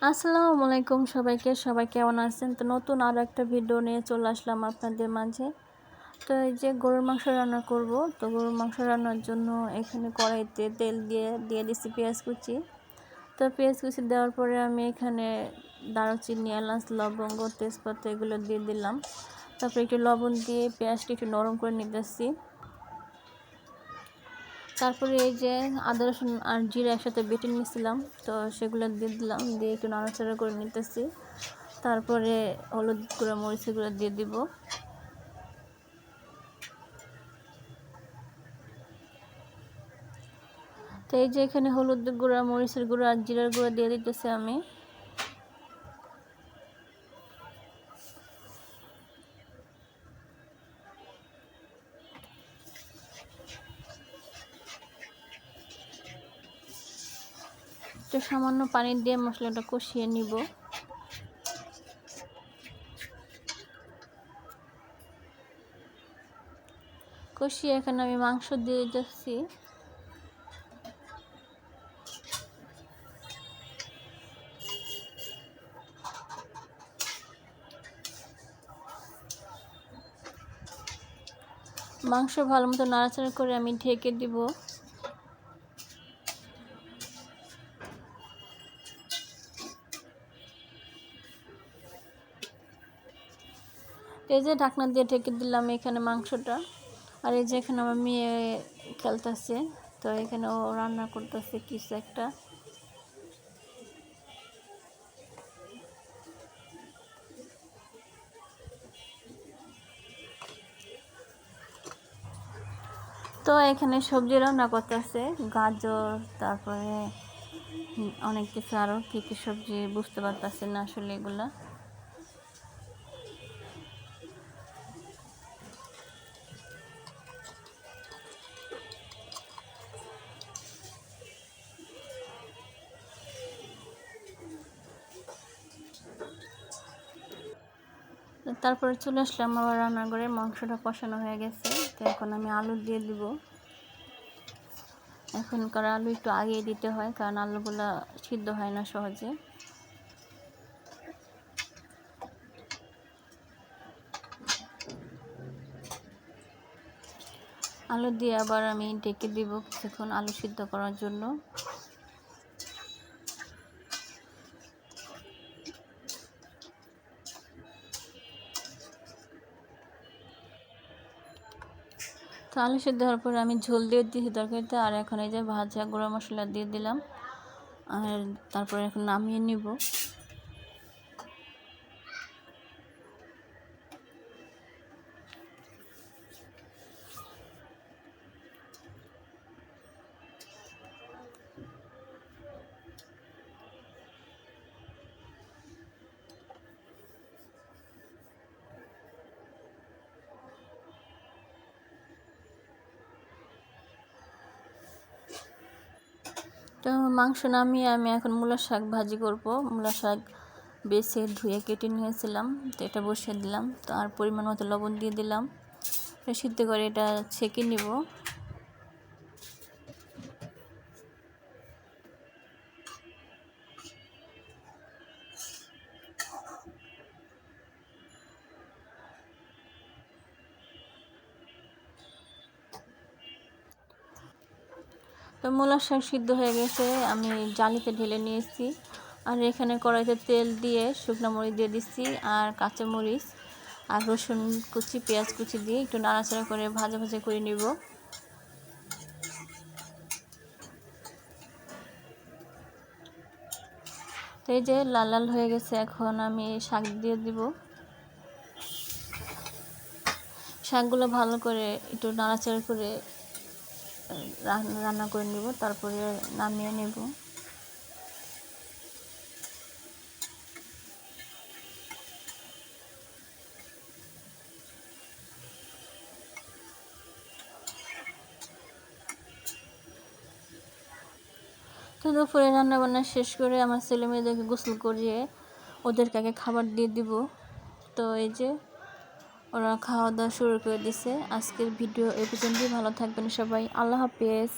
আসসালামু আলাইকুম সবাই কেমন আছেন? তো নতুন আরও একটা ভিডিও নিয়ে চলে আসলাম আপনাদের মাঝে। তো এই যে গরুর মাংস রান্না করব। তো গরুর মাংস রান্নার জন্য এখানে কড়াইতে তেল দিয়ে দিচ্ছি পেঁয়াজ কুচি। তো পেঁয়াজ কুচি দেওয়ার পরে আমি এখানে দারুচিনি, এলাচ, লবঙ্গ, তেজপাতা এগুলো দিয়ে দিলাম। তারপরে একটু লবণ দিয়ে পেঁয়াজটা একটু নরম করে নিতেছি। তারপরে এই যে আদা রসুন আর জিরা একসাথে বেটে নিয়েছিলাম, তো সেগুলো দিয়ে দিলাম, দিয়ে একটু নাড়াচাড়া করে নিতেছি। তারপরে হলুদ গুঁড়া, মরিচের গুঁড়া দিয়ে দিব। তো এই যে এখানে হলুদ গুঁড়া, মরিচের গুঁড়া আর জিরার গুঁড়া দিয়ে দিতেছি আমি। তো সামান্য পানি দিয়ে মশলাটা কষিয়ে নিব। কষিয়ে এখানে আমি মাংস দিয়ে যাচ্ছি। মাংস ভালো মতো নাড়াচাড়া করে আমি ঢেকে দিব। এই যে ঢাকনা দিয়ে ঢেকে দিলাম এখানে মাংসটা। আর এই যে এখানে আমার মেয়ে খেলতেছে, তো এখানে ও রান্না করতেছে কিছু একটা। তো এখানে সবজি রান্না করতেছে, গাজর, তারপরে অনেক কিছু আরও কী কী সবজি বুঝতে পারতেছে না আসলে এগুলা। তারপরে চলে আসলাম আবার রান্নাঘরে, মাংসটা কষানো হয়ে গেছে। তো এখন আমি আলু দিয়ে দিব। এখনকার আলু একটু আগেই দিতে হয়, কারণ আলুগুলা সিদ্ধ হয় না সহজে। আলু দিয়ে আবার আমি ঢেকে দিব কিছুক্ষণ আলু সিদ্ধ করার জন্য। তো আলু সিদ্ধ হওয়ার পরে আমি ঝোল দিয়ে দিয়েছি তরকারিতে। আর এখন এই যে ভাজা গুঁড়া মশলা দিয়ে দিলাম, আর তারপরে এখন নামিয়ে নিব। তো মাংস নামিয়ে আমি এখন মূলার শাক ভাজি করব। মূলার শাক বেছে ধুয়ে কেটে নিয়েছিলাম, তো এটা বসিয়ে দিলাম। তো আর পরিমাণ মতো লবণ দিয়ে দিলাম, সিদ্ধ করে এটা ছেঁকে নিব। তো মূলার শাক সিদ্ধ হয়ে গেছে, আমি জালিতে ঢেলে নিয়েছি। আর এখানে কড়াইতে তেল দিয়ে শুকনো মরিচ দিয়ে দিচ্ছি, আর কাঁচামরিচ আর রসুন কুচি, পেঁয়াজ কুচি দিয়ে একটু নাড়াচাড়া করে ভাজা ভাজা করে নিব। তো এই যে লাল লাল হয়ে গেছে, এখন আমি শাক দিয়ে দিব। শাকগুলো ভালো করে একটু নাড়াচাড়া করে রান্না করে নেব, তারপরে নামিয়ে নেব। তো দুপুরে রান্নাবান্না শেষ করে আমার ছেলে মেয়েদেরকে গোসল করিয়ে ওদেরকে আগে খাবার দিয়ে দিব। তো এই যে ওরা খাওয়া দাওয়া শুরু করে দিছে। আজকের ভিডিও এই পর্যন্তই। ভালো থাকবেন সবাই। আল্লাহ হাফেজ।